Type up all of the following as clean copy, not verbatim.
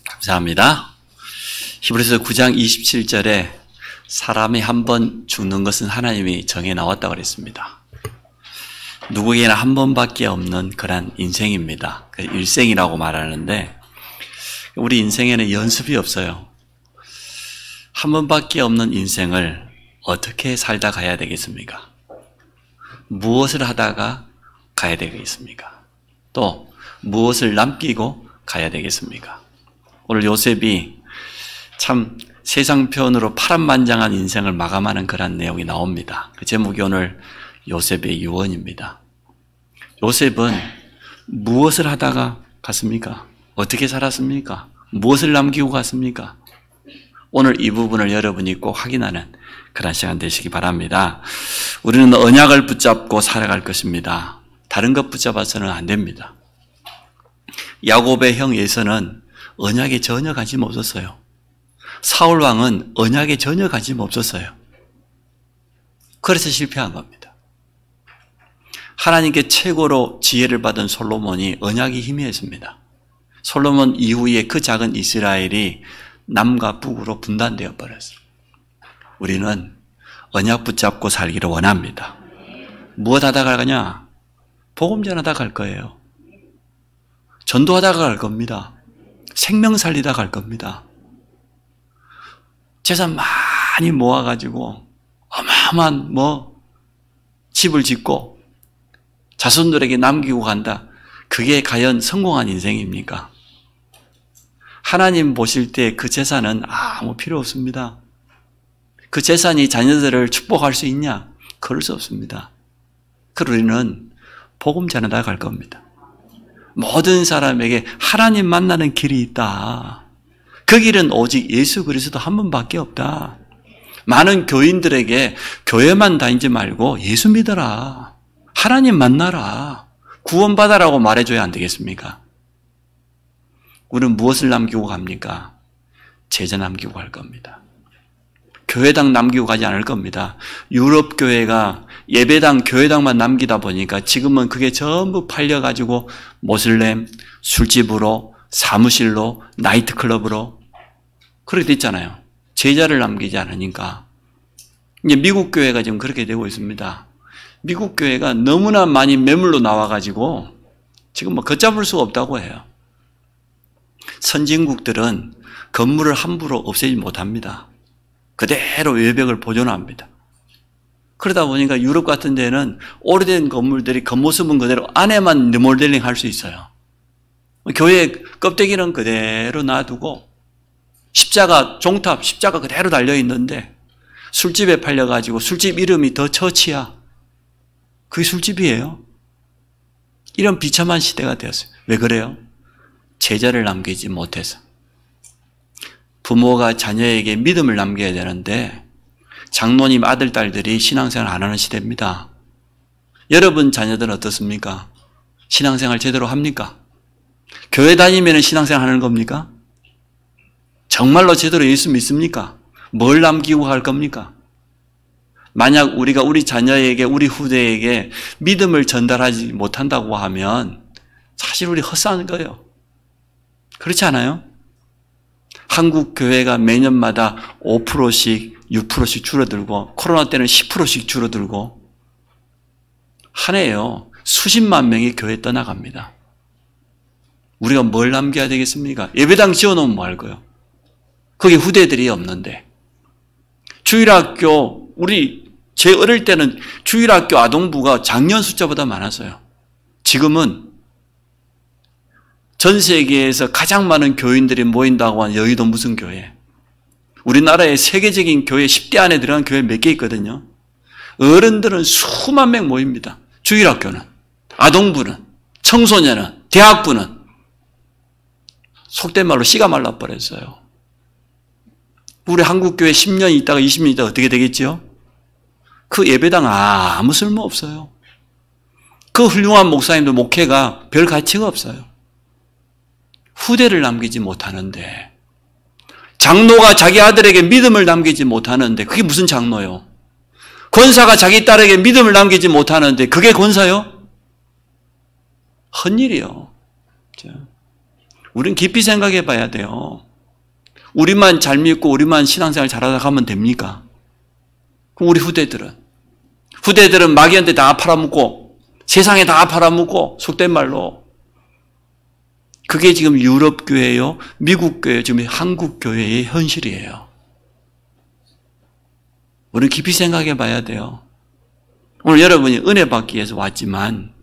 감사합니다. 히브리서 9장 27절에 사람이 한 번 죽는 것은 하나님이 정해 나왔다고 그랬습니다. 누구에게나 한 번밖에 없는 그런 인생입니다. 일생이라고 말하는데 우리 인생에는 연습이 없어요. 한 번밖에 없는 인생을 어떻게 살다 가야 되겠습니까? 무엇을 하다가 가야 되겠습니까? 또 무엇을 남기고 가야 되겠습니까? 오늘 요셉이 참 세상편으로 파란만장한 인생을 마감하는 그런 내용이 나옵니다. 그 제목이 오늘 요셉의 유언입니다. 요셉은 무엇을 하다가 갔습니까? 어떻게 살았습니까? 무엇을 남기고 갔습니까? 오늘 이 부분을 여러분이 꼭 확인하는 그런 시간 되시기 바랍니다. 우리는 언약을 붙잡고 살아갈 것입니다. 다른 것 붙잡아서는 안 됩니다. 야곱의 형 에서는 언약에 전혀 관심 없었어요. 사울 왕은 언약에 전혀 관심 없었어요. 그래서 실패한 겁니다. 하나님께 최고로 지혜를 받은 솔로몬이 언약이 희미했습니다. 솔로몬 이후에 그 작은 이스라엘이 남과 북으로 분단되어 버렸어요. 우리는 언약 붙잡고 살기를 원합니다. 무엇 하다가 가냐? 복음 전하다 갈 거예요. 전도하다가 갈 겁니다. 생명 살리다 갈 겁니다. 재산 많이 모아가지고 어마어마한 집을 짓고 자손들에게 남기고 간다. 그게 과연 성공한 인생입니까? 하나님 보실 때 그 재산은 아무 필요 없습니다. 그 재산이 자녀들을 축복할 수 있냐? 그럴 수 없습니다. 그러나 우리는 복음 전하다 갈 겁니다. 모든 사람에게 하나님 만나는 길이 있다. 그 길은 오직 예수 그리스도 한 분밖에 없다. 많은 교인들에게 교회만 다니지 말고 예수 믿어라. 하나님 만나라. 구원받아라고 말해줘야 안 되겠습니까? 우리는 무엇을 남기고 갑니까? 제자 남기고 갈 겁니다. 교회당 남기고 가지 않을 겁니다. 유럽 교회가 예배당, 교회당만 남기다 보니까 지금은 그게 전부 팔려가지고 모슬렘, 술집으로, 사무실로, 나이트클럽으로 그렇게 됐잖아요. 제자를 남기지 않으니까. 이제 미국 교회가 지금 그렇게 되고 있습니다. 미국 교회가 너무나 많이 매물로 나와가지고 지금 걷잡을 수가 없다고 해요. 선진국들은 건물을 함부로 없애지 못합니다. 그대로 외벽을 보존합니다. 그러다 보니까 유럽 같은 데는 오래된 건물들이 겉모습은 그대로 안에만 리모델링 할 수 있어요. 교회 껍데기는 그대로 놔두고 십자가, 종탑, 십자가 그대로 달려있는데 술집에 팔려가지고 술집 이름이 더 처치야. 그게 술집이에요. 이런 비참한 시대가 되었어요. 왜 그래요? 제자를 남기지 못해서. 부모가 자녀에게 믿음을 남겨야 되는데 장로님 아들, 딸들이 신앙생활 안 하는 시대입니다. 여러분 자녀들은 어떻습니까? 신앙생활 제대로 합니까? 교회 다니면 신앙생활 하는 겁니까? 정말로 제대로 예수 믿습니까? 뭘 남기고 갈 겁니까? 만약 우리가 우리 자녀에게, 우리 후대에게 믿음을 전달하지 못한다고 하면 사실 우리 헛사는 거예요. 그렇지 않아요? 한국 교회가 매년마다 5%씩, 6%씩 줄어들고 코로나 때는 10%씩 줄어들고 한 해에요. 수십만 명이 교회 떠나갑니다. 우리가 뭘 남겨야 되겠습니까? 예배당 지어놓으면 뭐 할 거예요? 거기 후대들이 없는데. 주일학교, 제 어릴 때는 주일학교 아동부가 작년 숫자보다 많았어요. 지금은 전 세계에서 가장 많은 교인들이 모인다고 한 여의도 무슨 교회. 우리나라의 세계적인 교회 10대 안에 들어간 교회 몇 개 있거든요. 어른들은 수만 명 모입니다. 주일학교는, 아동부는, 청소년은, 대학부는 속된 말로 씨가 말라버렸어요. 우리 한국교회 10년 있다가 20년 있다가 어떻게 되겠죠? 그 예배당 아무 쓸모 없어요. 그 훌륭한 목사님들 목회가 별 가치가 없어요. 후대를 남기지 못하는데, 장로가 자기 아들에게 믿음을 남기지 못하는데 그게 무슨 장로요? 권사가 자기 딸에게 믿음을 남기지 못하는데 그게 권사요? 헛일이요. 우린 깊이 생각해 봐야 돼요. 우리만 잘 믿고 우리만 신앙생활 잘하다 가면 됩니까? 그럼 우리 후대들은 마귀한테 다 팔아먹고 세상에 다 팔아먹고 속된 말로 그게 지금 유럽 교회요, 미국 교회, 지금 한국 교회의 현실이에요. 우리는 깊이 생각해 봐야 돼요. 오늘 여러분이 은혜 받기 위해서 왔지만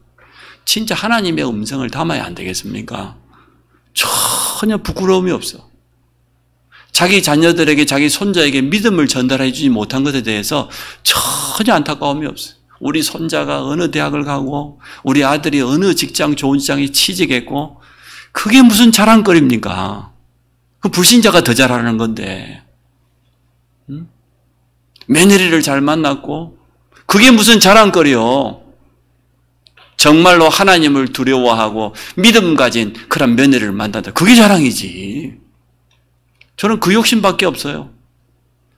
진짜 하나님의 음성을 담아야 안 되겠습니까? 전혀 부끄러움이 없어. 자기 자녀들에게, 자기 손자에게 믿음을 전달해 주지 못한 것에 대해서 전혀 안타까움이 없어요. 우리 손자가 어느 대학을 가고 우리 아들이 어느 직장, 좋은 직장에 취직했고 그게 무슨 자랑거리입니까? 그 불신자가 더 잘하는 건데. 며느리를 잘 만났고 그게 무슨 자랑거리요. 정말로 하나님을 두려워하고 믿음 가진 그런 며느리를 만난다. 그게 자랑이지. 저는 그 욕심밖에 없어요.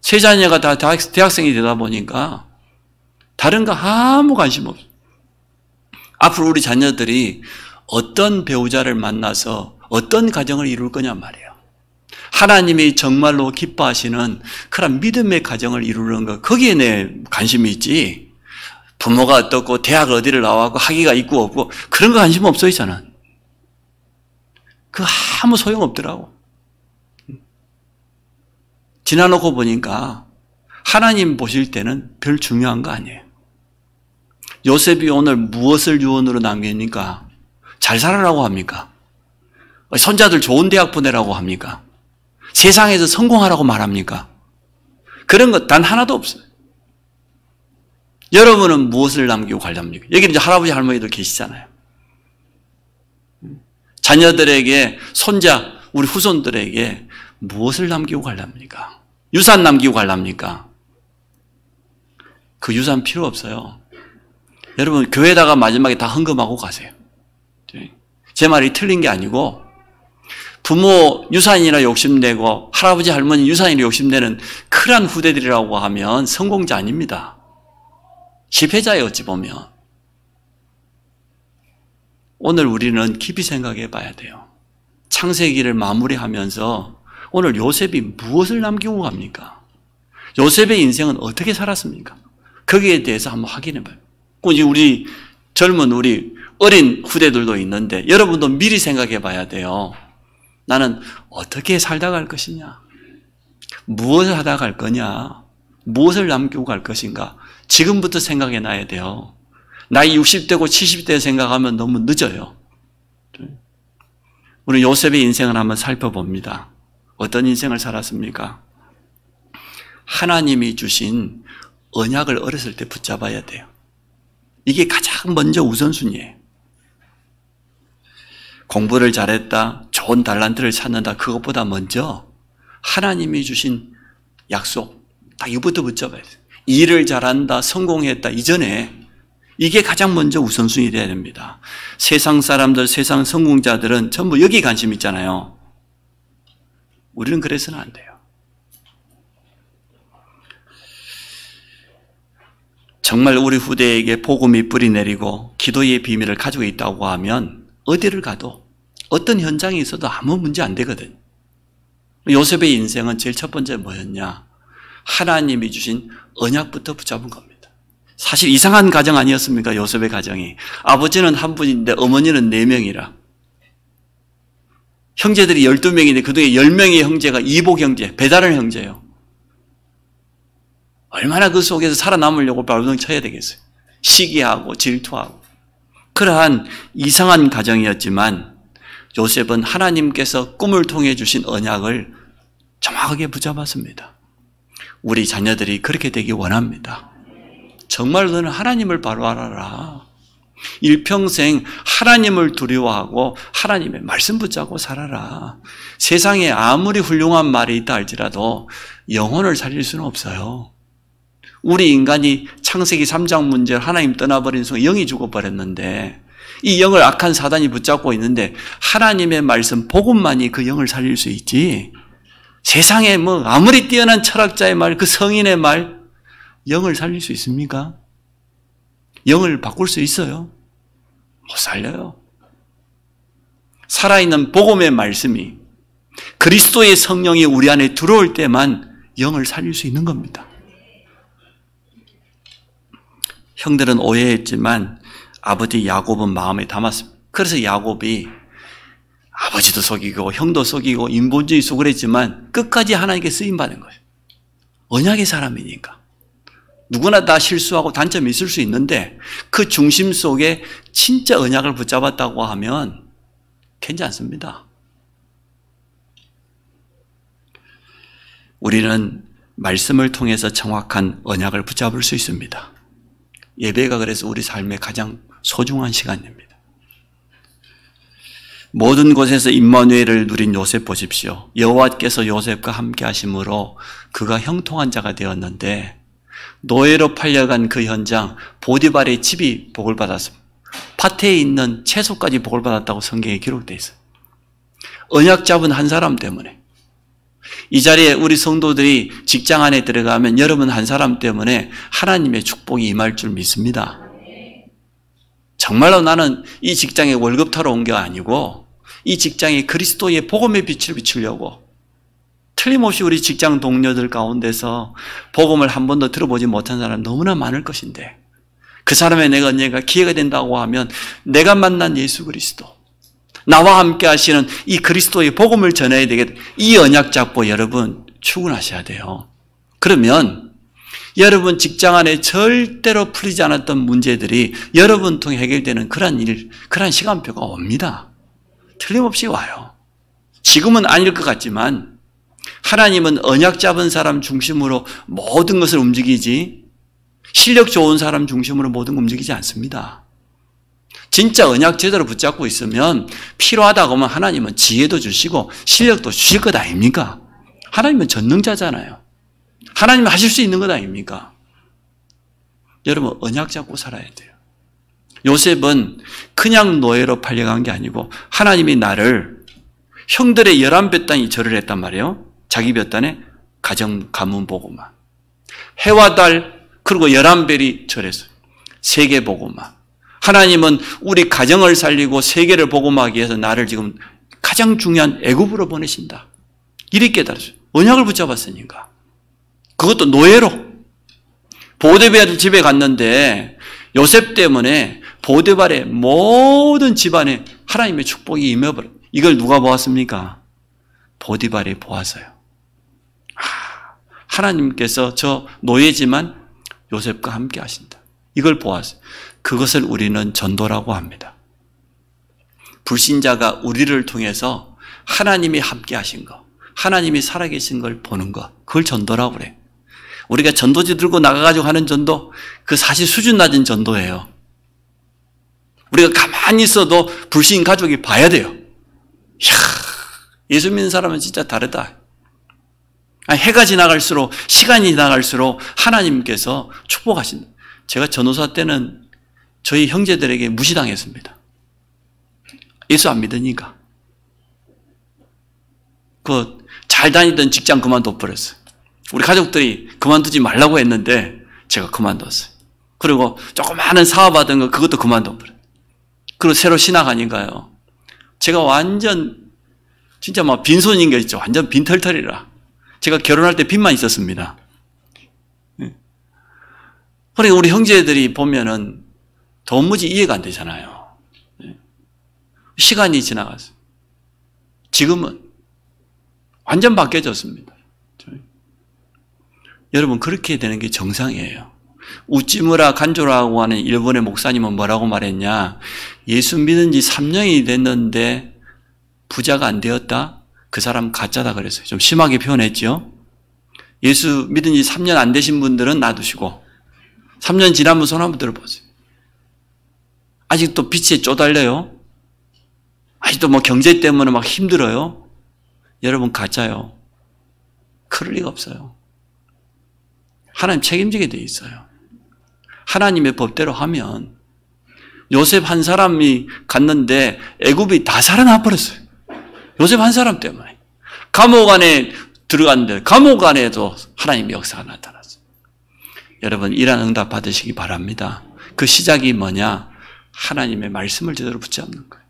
세 자녀가 다 대학생이 되다 보니까 다른 거 아무 관심 없어요. 앞으로 우리 자녀들이 어떤 배우자를 만나서 어떤 가정을 이룰 거냐 말이에요. 하나님이 정말로 기뻐하시는 그런 믿음의 가정을 이루는 것, 거기에 내 관심이 있지. 부모가 어떻고 대학 어디를 나와고 학위가 있고 없고 그런 거 관심 없어요, 저는. 그 아무 소용없더라고. 지나놓고 보니까 하나님 보실 때는 별 중요한 거 아니에요. 요셉이 오늘 무엇을 유언으로 남깁니까? 잘 살아라고 합니까? 손자들 좋은 대학 보내라고 합니까? 세상에서 성공하라고 말합니까? 그런 것 단 하나도 없어요. 여러분은 무엇을 남기고 가렵니까? 여기 이제 할아버지 할머니들 계시잖아요. 자녀들에게, 손자, 우리 후손들에게 무엇을 남기고 가렵니까? 유산 남기고 가렵니까? 그 유산 필요 없어요. 여러분 교회에다가 마지막에 다 헌금하고 가세요. 제 말이 틀린 게 아니고 부모 유산이나 욕심내고 할아버지 할머니 유산이나 욕심내는 큰한 후대들이라고 하면 성공자 아닙니다. 실패자예요, 어찌 보면. 오늘 우리는 깊이 생각해 봐야 돼요. 창세기를 마무리하면서 오늘 요셉이 무엇을 남기고 갑니까? 요셉의 인생은 어떻게 살았습니까? 거기에 대해서 한번 확인해 봐요. 우리 젊은 우리 어린 후대들도 있는데 여러분도 미리 생각해 봐야 돼요. 나는 어떻게 살다 갈 것이냐? 무엇을 하다 갈 거냐? 무엇을 남기고 갈 것인가? 지금부터 생각해 놔야 돼요. 나이 60대고 70대 생각하면 너무 늦어요. 우리 요셉의 인생을 한번 살펴봅니다. 어떤 인생을 살았습니까? 하나님이 주신 언약을 어렸을 때 붙잡아야 돼요. 이게 가장 먼저 우선순위예요. 공부를 잘했다, 좋은 달란트를 찾는다, 그것보다 먼저 하나님이 주신 약속, 딱 이거부터 붙잡아야 돼요. 일을 잘한다, 성공했다 이전에 이게 가장 먼저 우선순위 돼야 됩니다. 세상 사람들, 세상 성공자들은 전부 여기 관심 있잖아요. 우리는 그래서는 안 돼요. 정말 우리 후대에게 복음이 뿌리 내리고 기도의 비밀을 가지고 있다고 하면 어디를 가도 어떤 현장에 있어도 아무 문제 안 되거든. 요셉의 인생은 제일 첫 번째 뭐였냐? 하나님이 주신 언약부터 붙잡은 겁니다. 사실 이상한 가정 아니었습니까? 요셉의 가정이. 아버지는 한 분인데 어머니는 4명이라. 형제들이 12명인데 그중에 10명의 형제가 이복 형제, 배다른 형제예요. 얼마나 그 속에서 살아남으려고 발버둥 쳐야 되겠어요. 시기하고 질투하고. 그러한 이상한 가정이었지만 요셉은 하나님께서 꿈을 통해 주신 언약을 정확하게 붙잡았습니다. 우리 자녀들이 그렇게 되기 원합니다. 정말 너는 하나님을 바로 알아라. 일평생 하나님을 두려워하고 하나님의 말씀 붙잡고 살아라. 세상에 아무리 훌륭한 말이 있다 할지라도 영혼을 살릴 수는 없어요. 우리 인간이 창세기 3장 문제를 하나님 떠나버린 순간 영이 죽어버렸는데 이 영을 악한 사단이 붙잡고 있는데 하나님의 말씀, 복음만이 그 영을 살릴 수 있지. 세상에 뭐 아무리 뛰어난 철학자의 말, 그 성인의 말, 영을 살릴 수 있습니까? 영을 바꿀 수 있어요? 못 살려요. 살아있는 복음의 말씀이 그리스도의 성령이 우리 안에 들어올 때만 영을 살릴 수 있는 겁니다. 형들은 오해했지만 아버지 야곱은 마음에 담았습니다. 그래서 야곱이 아버지도 속이고 형도 속이고 인본주의 속을 했지만 끝까지 하나님께 쓰임받은 거예요. 언약의 사람이니까. 누구나 다 실수하고 단점이 있을 수 있는데 그 중심 속에 진짜 언약을 붙잡았다고 하면 괜찮습니다. 우리는 말씀을 통해서 정확한 언약을 붙잡을 수 있습니다. 예배가 그래서 우리 삶의 가장 소중한 시간입니다. 모든 곳에서 임마누엘을 누린 요셉 보십시오. 여호와께서 요셉과 함께 하심으로 그가 형통한 자가 되었는데 노예로 팔려간 그 현장 보디발의 집이 복을 받았습니다. 밭에 있는 채소까지 복을 받았다고 성경에 기록되어 있어요. 언약 잡은 한 사람 때문에. 이 자리에 우리 성도들이 직장 안에 들어가면 여러분 한 사람 때문에 하나님의 축복이 임할 줄 믿습니다. 정말로 나는 이 직장에 월급 타러 온 게 아니고 이 직장에 그리스도의 복음의 빛을 비추려고 틀림없이 우리 직장 동료들 가운데서 복음을 한 번도 들어보지 못한 사람 너무나 많을 것인데 그 사람의 내가 언젠가 기회가 된다고 하면 내가 만난 예수 그리스도 나와 함께 하시는 이 그리스도의 복음을 전해야 되겠다. 이 언약 잡고 여러분 출근하셔야 돼요. 그러면 여러분 직장 안에 절대로 풀리지 않았던 문제들이 여러분 통해 해결되는 그러한 시간표가 옵니다. 틀림없이 와요. 지금은 아닐 것 같지만 하나님은 언약 잡은 사람 중심으로 모든 것을 움직이지 실력 좋은 사람 중심으로 모든 걸 움직이지 않습니다. 진짜 언약 제대로 붙잡고 있으면 필요하다고 하면 하나님은 지혜도 주시고 실력도 주실 것 아닙니까? 하나님은 전능자잖아요. 하나님은 하실 수 있는 것 아닙니까? 여러분 언약 잡고 살아야 돼요. 요셉은 그냥 노예로 팔려간 게 아니고 하나님이 나를 형들의 11배 땅이 절을 했단 말이에요. 자기 몇 단에 가정 가문 보고만. 해와 달 그리고 11별이 절했어요. 세계 보고만. 하나님은 우리 가정을 살리고 세계를 복음하기 위해서 나를 지금 가장 중요한 애굽으로 보내신다. 이리 깨달았어요. 언약을 붙잡았으니까. 그것도 노예로. 보디발 집에 갔는데 요셉 때문에 보디발의 모든 집안에 하나님의 축복이 임해버려. 이걸 누가 보았습니까? 보디발이 보았어요. 하나님께서 저 노예지만 요셉과 함께 하신다. 이걸 보았어요. 그것을 우리는 전도라고 합니다. 불신자가 우리를 통해서 하나님이 함께 하신 것, 하나님이 살아계신 걸 보는 것, 그걸 전도라고 그래. 우리가 전도지 들고 나가가지고 하는 전도, 그 사실 수준 낮은 전도예요. 우리가 가만히 있어도 불신 가족이 봐야 돼요. 이야, 예수 믿는 사람은 진짜 다르다. 해가 지나갈수록, 시간이 지나갈수록 하나님께서 축복하신다. 제가 전도사 때는 저희 형제들에게 무시당했습니다. 예수 안 믿으니까. 잘 다니던 직장 그만둬 버렸어요. 우리 가족들이 그만두지 말라고 했는데 제가 그만뒀어요. 그리고 조그마한 사업하던 거 그것도 그만둬 버렸어요. 그리고 새로 신학 아닌가요? 제가 완전 진짜 막 빈손인 게 있죠. 완전 빈털털이라. 제가 결혼할 때 빚만 있었습니다. 그러니까 우리 형제들이 보면은 도무지 이해가 안 되잖아요. 시간이 지나갔어요. 지금은 완전 바뀌어졌습니다. 여러분 그렇게 되는 게 정상이에요. 우찌무라 간조라고 하는 일본의 목사님은 뭐라고 말했냐? 예수 믿은 지 3년이 됐는데 부자가 안 되었다? 그 사람 가짜다 그랬어요. 좀 심하게 표현했죠. 예수 믿은 지 3년 안 되신 분들은 놔두시고 3년 지나면 손 한번 들어보세요. 아직도 빚에 쪼달려요? 아직도 뭐 경제 때문에 막 힘들어요? 여러분 가짜요. 그럴 리가 없어요. 하나님 책임지게 돼 있어요. 하나님의 법대로 하면 요셉 한 사람이 갔는데 애굽이 다 살아나 버렸어요. 요셉 한 사람 때문에. 감옥 안에 들어갔는데 감옥 안에도 하나님의 역사가 나타났어요. 여러분 이런 응답 받으시기 바랍니다. 그 시작이 뭐냐? 하나님의 말씀을 제대로 붙잡는 거예요.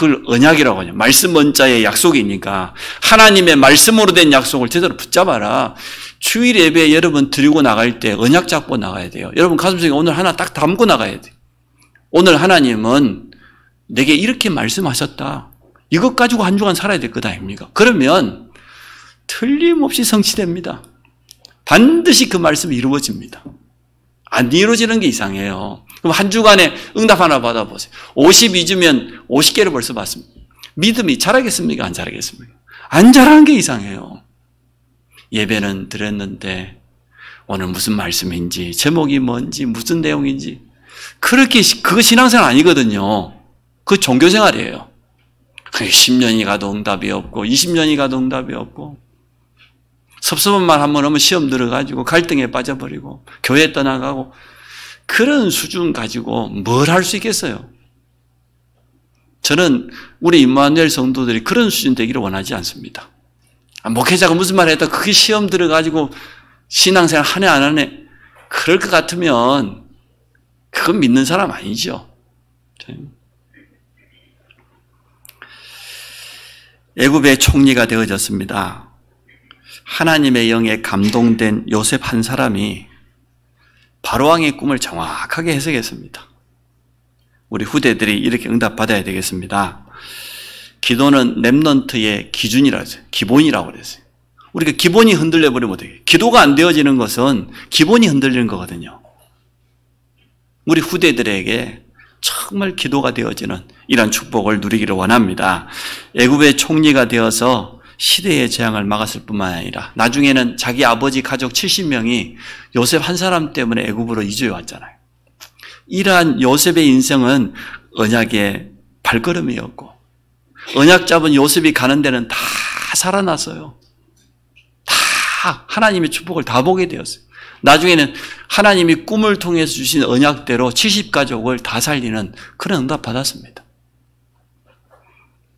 그걸 언약이라고 하냐. 말씀 원자의 약속이니까 하나님의 말씀으로 된 약속을 제대로 붙잡아라. 주일 예배에 여러분 드리고 나갈 때 언약 잡고 나가야 돼요. 여러분 가슴속에 오늘 하나 딱 담고 나가야 돼요. 오늘 하나님은 내게 이렇게 말씀하셨다. 이것 가지고 한 주간 살아야 될 것 아닙니까? 그러면 틀림없이 성취됩니다. 반드시 그 말씀이 이루어집니다. 안 이루어지는 게 이상해요. 그럼 한 주간에 응답 하나 받아보세요. 52주면 50개를 벌써 받습니다. 믿음이 자라겠습니까? 안 자라겠습니까? 안 자라는 게 이상해요. 예배는 드렸는데 오늘 무슨 말씀인지, 제목이 뭔지, 무슨 내용인지 그렇게 그거 신앙생활 아니거든요. 그거 종교생활이에요. 10년이 가도 응답이 없고 20년이 가도 응답이 없고 섭섭한 말 한 번 하면 시험 들어가지고 갈등에 빠져버리고 교회 떠나가고 그런 수준 가지고 뭘 할 수 있겠어요? 저는 우리 임마누엘 성도들이 그런 수준 되기를 원하지 않습니다. 목회자가 무슨 말 했다 그게 시험 들어가지고 신앙생활 하네 안 하네 그럴 것 같으면 그건 믿는 사람 아니죠. 애굽의 총리가 되어졌습니다. 하나님의 영에 감동된 요셉 한 사람이 바로왕의 꿈을 정확하게 해석했습니다. 우리 후대들이 이렇게 응답받아야 되겠습니다. 기도는 렘넌트의 기준이라고 했어요. 기본이라고 그랬어요. 우리가 기본이 흔들려버리면 어떡해요? 기도가 안 되어지는 것은 기본이 흔들리는 거거든요. 우리 후대들에게 정말 기도가 되어지는 이런 축복을 누리기를 원합니다. 애굽의 총리가 되어서 시대의 재앙을 막았을 뿐만 아니라 나중에는 자기 아버지 가족 70명이 요셉 한 사람 때문에 애굽으로 이주해 왔잖아요. 이러한 요셉의 인생은 언약의 발걸음이었고 언약 잡은 요셉이 가는 데는 다 살아났어요. 다 하나님의 축복을 다 보게 되었어요. 나중에는 하나님이 꿈을 통해서 주신 언약대로 70가족을 다 살리는 그런 응답 받았습니다.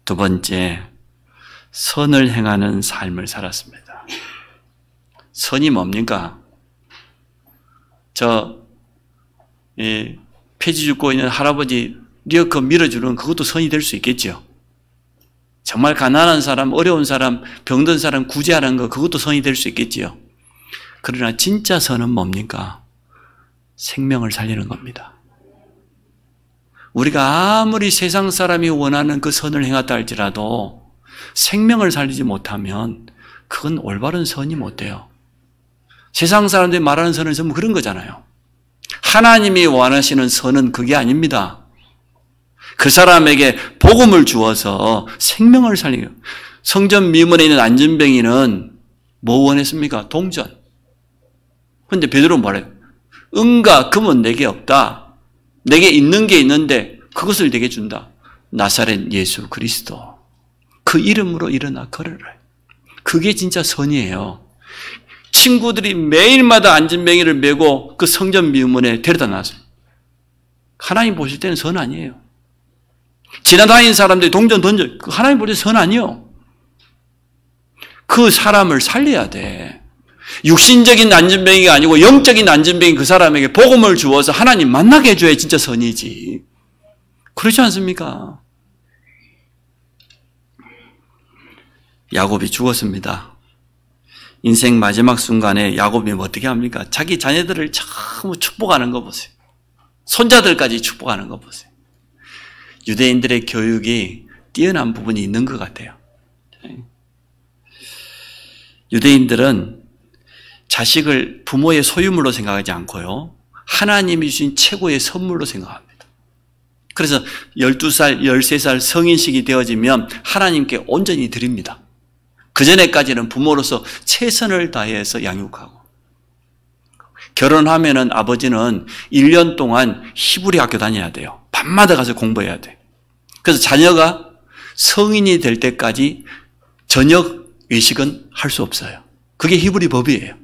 두 번째, 선을 행하는 삶을 살았습니다. 선이 뭡니까? 폐지 죽고 있는 할아버지 리어커 밀어주는 그것도 선이 될 수 있겠죠. 정말 가난한 사람, 어려운 사람, 병든 사람 구제하는 거 그것도 선이 될 수 있겠지요. 그러나 진짜 선은 뭡니까? 생명을 살리는 겁니다. 우리가 아무리 세상 사람이 원하는 그 선을 행했다 할지라도 생명을 살리지 못하면 그건 올바른 선이 못 돼요. 세상 사람들이 말하는 선은 전부 그런 거잖아요. 하나님이 원하시는 선은 그게 아닙니다. 그 사람에게 복음을 주어서 생명을 살리고 성전 미문에 있는 안전뱅이는 뭐 원했습니까? 동전. 그런데 베드로는 뭐래요? 은과 금은 내게 없다. 내게 있는 게 있는데 그것을 내게 준다. 나사렛 예수 그리스도. 그 이름으로 일어나 걸으라. 그게 진짜 선이에요. 친구들이 매일마다 안전뱅이를 메고 그 성전 미문에 데려다 놨어요. 하나님 보실 때는 선 아니에요. 지나다니는 사람들이 동전 던져. 하나님 볼 때 선 아니에요. 그 사람을 살려야 돼. 육신적인 안전뱅이가 아니고 영적인 안전뱅이 그 사람에게 복음을 주어서 하나님 만나게 해줘야 진짜 선이지. 그렇지 않습니까? 야곱이 죽었습니다. 인생 마지막 순간에 야곱이 어떻게 합니까? 자기 자녀들을 참 축복하는 거 보세요. 손자들까지 축복하는 거 보세요. 유대인들의 교육이 뛰어난 부분이 있는 것 같아요. 유대인들은 자식을 부모의 소유물로 생각하지 않고요. 하나님이 주신 최고의 선물로 생각합니다. 그래서 12살, 13살 성인식이 되어지면 하나님께 온전히 드립니다. 그전에까지는 부모로서 최선을 다해서 양육하고 결혼하면은 아버지는 1년 동안 히브리 학교 다녀야 돼요. 밤마다 가서 공부해야 돼. 그래서 자녀가 성인이 될 때까지 저녁 외식은 할 수 없어요. 그게 히브리 법이에요.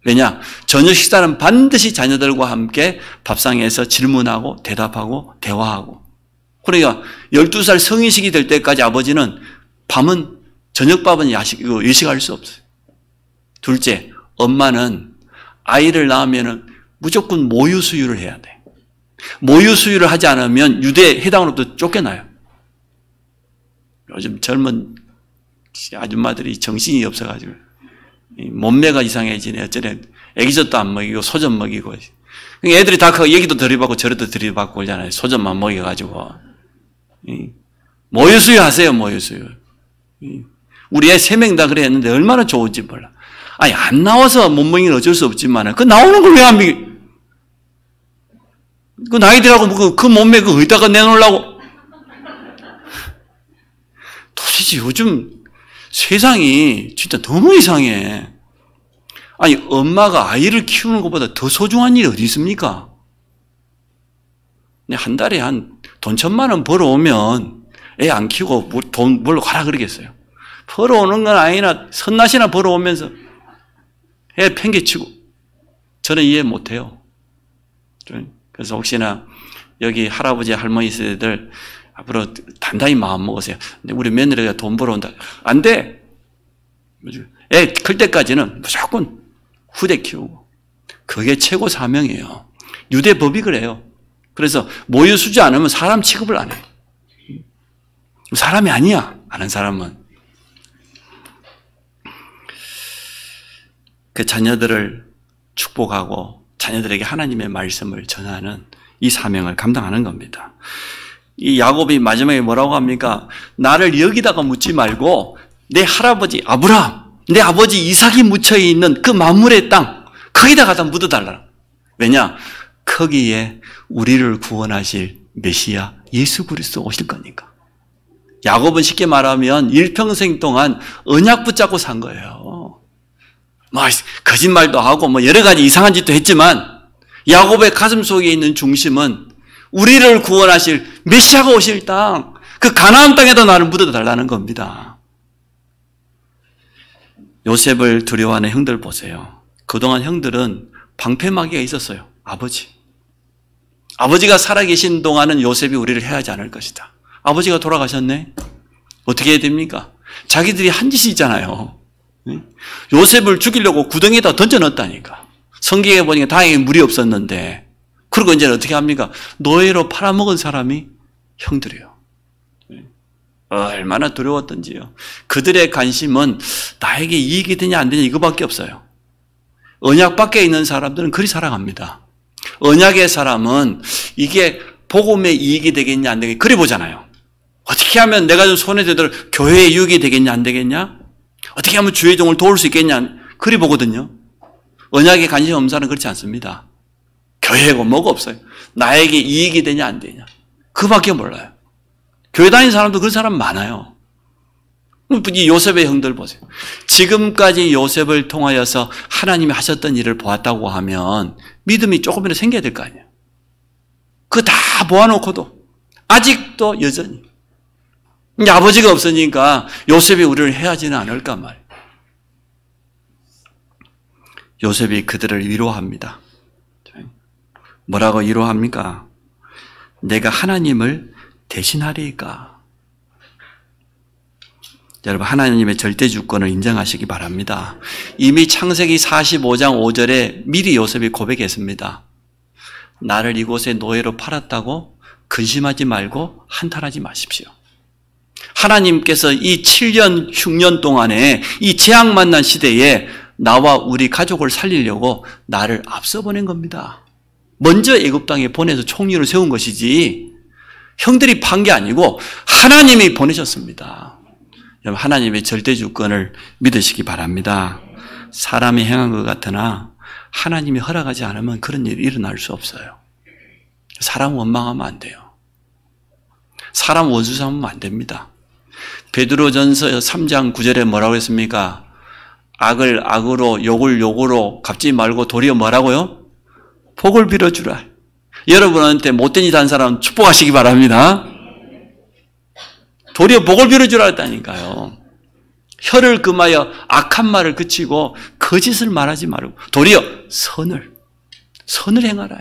왜냐? 저녁 식사는 반드시 자녀들과 함께 밥상에서 질문하고 대답하고 대화하고. 그러니까 12살 성인식이 될 때까지 아버지는 밤은 저녁밥은 외식할 수 없어요. 둘째, 엄마는 아이를 낳으면 무조건 모유 수유를 해야 돼. 모유 수유를 하지 않으면 유대 해당으로부터 쫓겨나요. 요즘 젊은 아줌마들이 정신이 없어가지고 몸매가 이상해지네. 어쩌네. 애기젖도 안 먹이고 소젖 먹이고. 애들이 다 그 얘기도 들이받고 저래도 들이받고 그러잖아요. 소젖만 먹여가지고. 모유수유 하세요. 모유수유. 우리 애 3명 다 그래 했는데 얼마나 좋은지 몰라. 아니 안 나와서 못 먹이는 어쩔 수 없지만 그 나오는 걸 왜 안 먹이? 그 나이들하고 그 몸매 그 어디다가 내놓으려고? 도대체 요즘 세상이 진짜 너무 이상해. 아니 엄마가 아이를 키우는 것보다 더 소중한 일이 어디 있습니까? 한 달에 한 돈 1,000만 원 벌어오면 애 안 키우고 돈 벌러 가라 그러겠어요. 벌어오는 건 아니나 선낫이나 벌어오면서 애 팽개치고 저는 이해 못해요. 그래서 혹시나 여기 할아버지 할머니 세대들 앞으로 단단히 마음 먹으세요. 근데 우리 며느리가 돈 벌어온다. 안 돼. 애 클 때까지는 무조건 후대 키우고. 그게 최고 사명이에요. 유대법이 그래요. 그래서 모유 수지 않으면 사람 취급을 안 해요. 사람이 아니야. 아는 사람은. 그 자녀들을 축복하고 자녀들에게 하나님의 말씀을 전하는 이 사명을 감당하는 겁니다. 이 야곱이 마지막에 뭐라고 합니까? 나를 여기다가 묻지 말고 내 할아버지 아브라함, 내 아버지 이삭이 묻혀있는 그 만물의 땅 거기다 갖다 묻어달라. 왜냐? 거기에 우리를 구원하실 메시아 예수 그리스도 오실 거니까. 야곱은 쉽게 말하면 일평생 동안 언약 붙잡고 산 거예요. 거짓말도 하고 여러 가지 이상한 짓도 했지만 야곱의 가슴 속에 있는 중심은 우리를 구원하실 메시아가 오실 땅, 그 가나안 땅에다 나를 묻어달라는 겁니다. 요셉을 두려워하는 형들 보세요. 그동안 형들은 방패막이가 있었어요. 아버지가 살아계신 동안은 요셉이 우리를 해하지 않을 것이다. 아버지가 돌아가셨네? 어떻게 해야 됩니까? 자기들이 한 짓이 있잖아요. 요셉을 죽이려고 구덩이에다 던져 넣었다니까. 성경에 보니까 다행히 물이 없었는데, 그리고 이제 어떻게 합니까? 노예로 팔아먹은 사람이 형들이에요. 얼마나 두려웠던지요. 그들의 관심은 나에게 이익이 되냐 안 되냐 이거밖에 없어요. 언약 밖에 있는 사람들은 그리 살아갑니다. 언약의 사람은 이게 복음의 이익이 되겠냐 안 되겠냐 그리 보잖아요. 어떻게 하면 내가 좀 손에 되도록 교회의 유익이 되겠냐 안 되겠냐? 어떻게 하면 주의 종을 도울 수 있겠냐 그리 보거든요. 언약에 관심 없는 사람은 그렇지 않습니다. 교회고 뭐가 없어요. 나에게 이익이 되냐 안 되냐 그밖에 몰라요. 교회 다니는 사람도 그런 사람 많아요. 이 요셉의 형들 보세요. 지금까지 요셉을 통하여서 하나님이 하셨던 일을 보았다고 하면 믿음이 조금이라도 생겨야 될 거 아니에요. 그거 다 보아놓고도 아직도 여전히 아버지가 없으니까 요셉이 우리를 해하지는 않을까 말이에요. 요셉이 그들을 위로합니다. 뭐라고 위로합니까? 내가 하나님을 대신하리까? 여러분 하나님의 절대 주권을 인정하시기 바랍니다. 이미 창세기 45장 5절에 미리 요셉이 고백했습니다. 나를 이곳에 노예로 팔았다고 근심하지 말고 한탄하지 마십시오. 하나님께서 이 7년 흉년 동안에 이 재앙 만난 시대에 나와 우리 가족을 살리려고 나를 앞서 보낸 겁니다. 먼저 애굽 땅에 보내서 총리를 세운 것이지 형들이 판 게 아니고 하나님이 보내셨습니다. 여러분 하나님의 절대 주권을 믿으시기 바랍니다. 사람이 행한 것 같으나 하나님이 허락하지 않으면 그런 일이 일어날 수 없어요. 사람 원망하면 안 돼요. 사람 원수 삼으면 안 됩니다. 베드로전서 3장 9절에 뭐라고 했습니까? 악을 악으로 욕을 욕으로 갚지 말고 도리어 뭐라고요? 복을 빌어주라. 여러분한테 못된 짓 한 사람 축복하시기 바랍니다. 도리어 복을 빌어주라 했다니까요. 혀를 금하여 악한 말을 그치고 거짓을 말하지 말고 도리어 선을 행하라.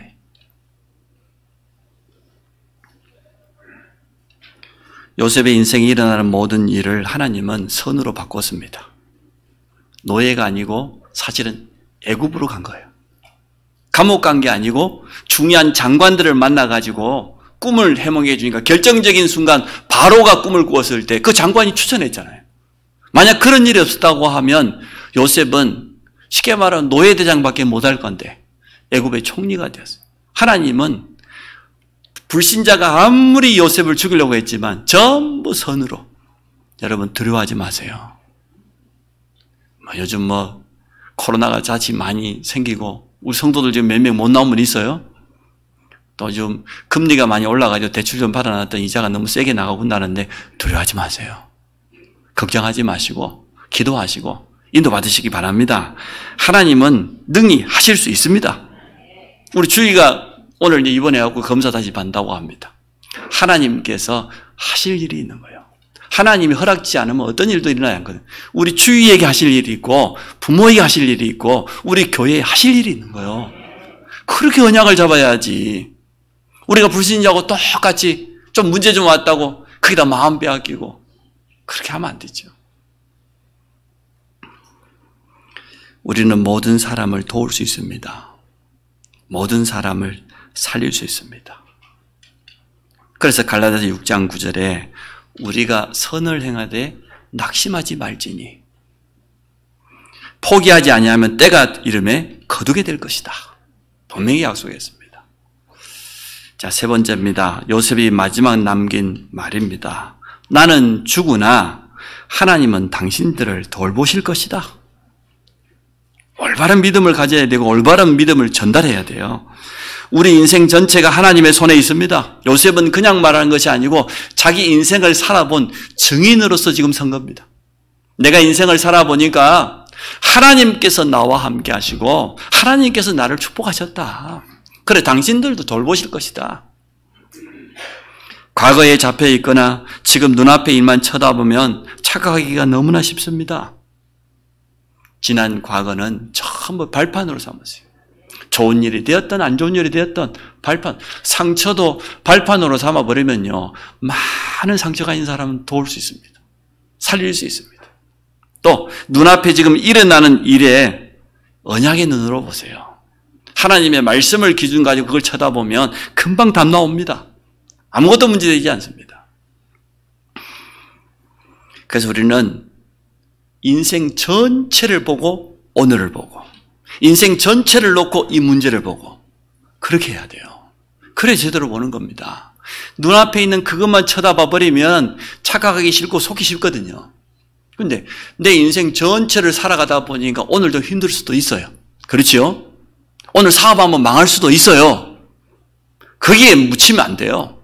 요셉의 인생에 일어나는 모든 일을 하나님은 선으로 바꿨습니다. 노예가 아니고 사실은 애굽으로 간 거예요. 감옥 간 게 아니고 중요한 장관들을 만나가지고 꿈을 해몽해 주니까 결정적인 순간 바로가 꿈을 꾸었을 때 그 장관이 추천했잖아요. 만약 그런 일이 없었다고 하면 요셉은 쉽게 말하면 노예대장밖에 못할 건데 애굽의 총리가 되었어요. 하나님은 불신자가 아무리 요셉을 죽이려고 했지만 전부 선으로. 여러분 두려워하지 마세요. 요즘 코로나가 자칫 많이 생기고 우리 성도들 지금 몇 명 못 나온 분 있어요? 또 좀 금리가 많이 올라가지고 대출 좀 받아놨던 이자가 너무 세게 나가고 한다는데 두려워하지 마세요. 걱정하지 마시고 기도하시고 인도받으시기 바랍니다. 하나님은 능히 하실 수 있습니다. 우리 주희가 오늘 입원해 갖고 검사 다시 받는다고 합니다. 하나님께서 하실 일이 있는 거예요. 하나님이 허락지 않으면 어떤 일도 일어나지 않거든요. 우리 주위에게 하실 일이 있고 부모에게 하실 일이 있고 우리 교회에 하실 일이 있는 거예요. 그렇게 언약을 잡아야지. 우리가 불신자하고 똑같이 좀 문제 좀 왔다고 거기다 마음 빼앗기고 그렇게 하면 안 되죠. 우리는 모든 사람을 도울 수 있습니다. 모든 사람을 살릴 수 있습니다. 그래서 갈라디아서 6장 9절에 우리가 선을 행하되 낙심하지 말지니 포기하지 아니하면 때가 이름에 거두게 될 것이다. 분명히 약속했습니다. 자, 세 번째입니다. 요셉이 마지막 남긴 말입니다. 나는 죽으나 하나님은 당신들을 돌보실 것이다. 올바른 믿음을 가져야 되고 올바른 믿음을 전달해야 돼요. 우리 인생 전체가 하나님의 손에 있습니다. 요셉은 그냥 말하는 것이 아니고 자기 인생을 살아본 증인으로서 지금 선 겁니다. 내가 인생을 살아보니까 하나님께서 나와 함께 하시고 하나님께서 나를 축복하셨다. 그래, 당신들도 돌보실 것이다. 과거에 잡혀 있거나 지금 눈앞의 일만 쳐다보면 착각하기가 너무나 쉽습니다. 지난 과거는 전부 발판으로 삼으세요. 좋은 일이 되었던 안 좋은 일이 되었던 발판, 상처도 발판으로 삼아버리면요 많은 상처가 있는 사람은 도울 수 있습니다. 살릴 수 있습니다. 또 눈앞에 지금 일어나는 일에 언약의 눈으로 보세요. 하나님의 말씀을 기준 가지고 그걸 쳐다보면 금방 답 나옵니다. 아무것도 문제되지 않습니다. 그래서 우리는 인생 전체를 보고 오늘을 보고 인생 전체를 놓고 이 문제를 보고 그렇게 해야 돼요. 그래 제대로 보는 겁니다. 눈앞에 있는 그것만 쳐다봐 버리면 착각하기 싫고 속기 쉽거든요. 근데 내 인생 전체를 살아가다 보니까 오늘도 힘들 수도 있어요. 그렇죠? 오늘 사업하면 망할 수도 있어요. 거기에 묻히면 안 돼요.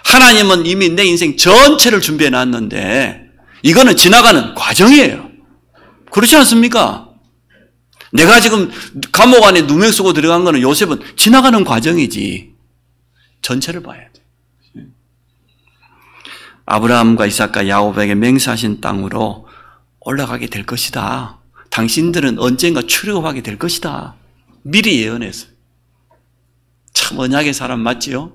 하나님은 이미 내 인생 전체를 준비해 놨는데 이거는 지나가는 과정이에요. 그렇지 않습니까? 내가 지금 감옥 안에 누명 쓰고 들어간 거는 요셉은 지나가는 과정이지. 전체를 봐야 돼. 아브라함과 이삭과 야곱에게 맹세하신 땅으로 올라가게 될 것이다. 당신들은 언젠가 출애굽하게 될 것이다. 미리 예언했어요. 참 언약의 사람 맞지요?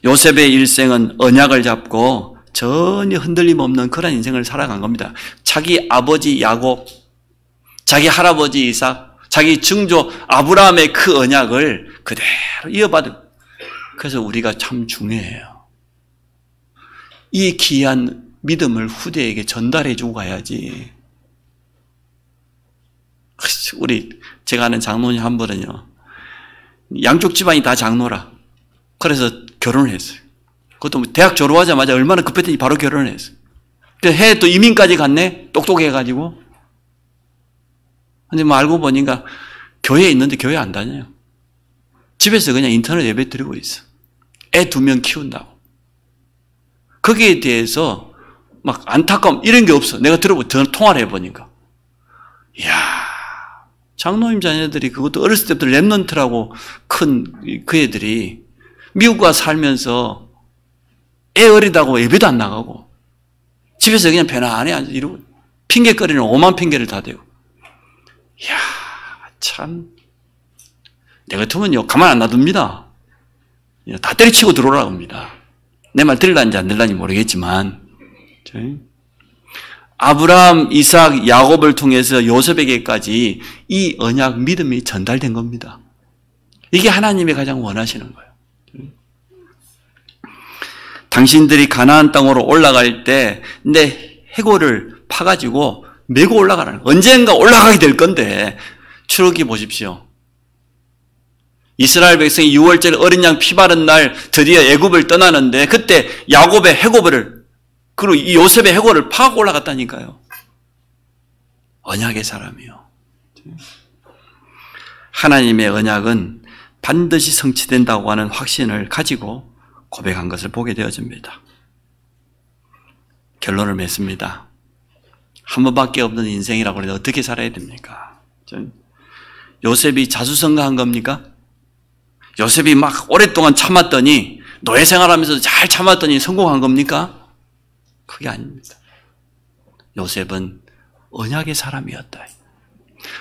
요셉의 일생은 언약을 잡고 전혀 흔들림 없는 그런 인생을 살아간 겁니다. 자기 아버지 야곱, 자기 할아버지 이삭, 자기 증조 아브라함의 그 언약을 그대로 이어받은. 그래서 우리가 참 중요해요. 이 귀한 믿음을 후대에게 전달해주고 가야지. 제가 아는 장로님 한 분은요, 양쪽 집안이 다 장로라. 그래서 결혼을 했어요. 그것도 대학 졸업하자마자 얼마나 급했더니 바로 결혼을 했어요. 해 또 이민까지 갔네? 똑똑해가지고. 근데 알고 보니까 교회에 있는데 교회 안 다녀요. 집에서 그냥 인터넷 예배 드리고 있어. 애 2명 키운다고. 거기에 대해서 막 안타까움 이런 게 없어. 내가 통화를 해보니까. 이야, 장로님 자녀들이 그것도 어렸을 때부터 랩런트라고 큰 그 애들이 미국과 살면서 애 어리다고 예배도 안 나가고 집에서 그냥 편안히 앉아 이러고 핑계거리는 오만 핑계를 다 대고. 이야, 참. 내 같으면요, 가만 안 놔둡니다. 다 때려치고 들어오라고 합니다. 내 말 들을란지 안 들을란지 모르겠지만. 아브라함, 이삭, 야곱을 통해서 요셉에게까지 이 언약 믿음이 전달된 겁니다. 이게 하나님이 가장 원하시는 거예요. 당신들이 가나안 땅으로 올라갈 때 내 해골을 파가지고 메고 올라가라는 거예요. 언젠가 올라가게 될 건데 출애굽기 보십시오. 이스라엘 백성이 6월절 어린 양 피 바른 날 드디어 애굽을 떠나는데 그때 야곱의 해골을 그리고 이 요셉의 해골을 파고 올라갔다니까요. 언약의 사람이요. 하나님의 언약은 반드시 성취된다고 하는 확신을 가지고 고백한 것을 보게 되어집니다. 결론을 맺습니다. 한 번밖에 없는 인생이라고 해도 어떻게 살아야 됩니까? 요셉이 자수성가한 겁니까? 요셉이 막 오랫동안 참았더니 노예 생활하면서 잘 참았더니 성공한 겁니까? 그게 아닙니다. 요셉은 언약의 사람이었다.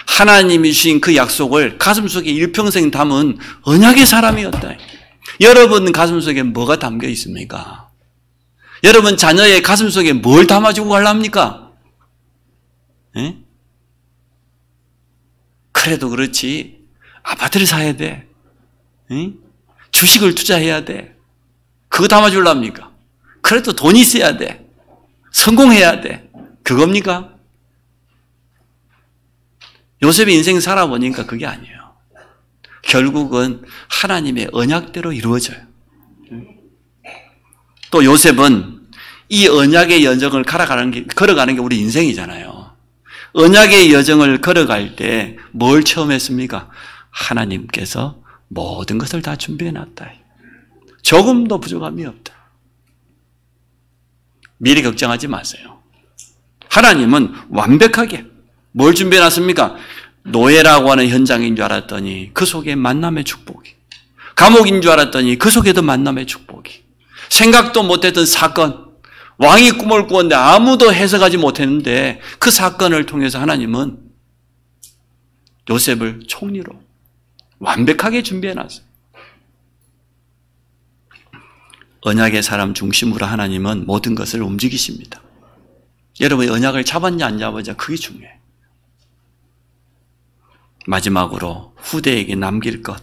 하나님이 주신 그 약속을 가슴속에 일평생 담은 언약의 사람이었다. 여러분 가슴속에 뭐가 담겨 있습니까? 여러분 자녀의 가슴속에 뭘 담아주고 가려합니까? 예? 그래도 그렇지 아파트를 사야 돼. 예? 주식을 투자해야 돼. 그거 담아주려합니까? 그래도 돈이 있어야 돼. 성공해야 돼. 그겁니까? 요셉의 인생 살아보니까 그게 아니에요. 결국은 하나님의 언약대로 이루어져요. 또 요셉은 이 언약의 여정을 걸어가는 게 우리 인생이잖아요. 언약의 여정을 걸어갈 때 뭘 처음 했습니까? 하나님께서 모든 것을 다 준비해놨다. 조금도 부족함이 없다. 미리 걱정하지 마세요. 하나님은 완벽하게 뭘 준비해놨습니까? 노예라고 하는 현장인 줄 알았더니 그 속에 만남의 축복이, 감옥인 줄 알았더니 그 속에도 만남의 축복이, 생각도 못했던 사건, 왕이 꿈을 꾸었는데 아무도 해석하지 못했는데 그 사건을 통해서 하나님은 요셉을 총리로 완벽하게 준비해놨어요. 언약의 사람 중심으로 하나님은 모든 것을 움직이십니다. 여러분이 언약을 잡았냐 안 잡았냐 그게 중요해요. 마지막으로 후대에게 남길 것,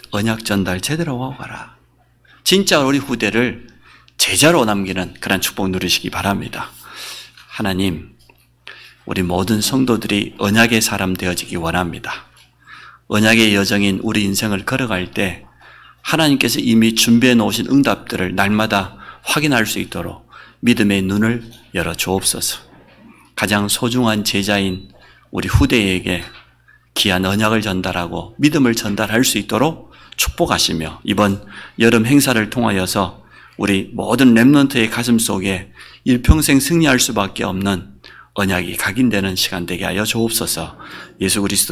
언약 전달 제대로 하고 가라. 진짜 우리 후대를 제자로 남기는 그런 축복 누리시기 바랍니다. 하나님, 우리 모든 성도들이 언약의 사람 되어지기 원합니다. 언약의 여정인 우리 인생을 걸어갈 때 하나님께서 이미 준비해 놓으신 응답들을 날마다 확인할 수 있도록 믿음의 눈을 열어 주옵소서. 가장 소중한 제자인 우리 후대에게 귀한 언약을 전달하고 믿음을 전달할 수 있도록 축복하시며 이번 여름 행사를 통하여서 우리 모든 렘넌트의 가슴 속에 일평생 승리할 수밖에 없는 언약이 각인되는 시간 되게 하여 주옵소서. 예수 그리스도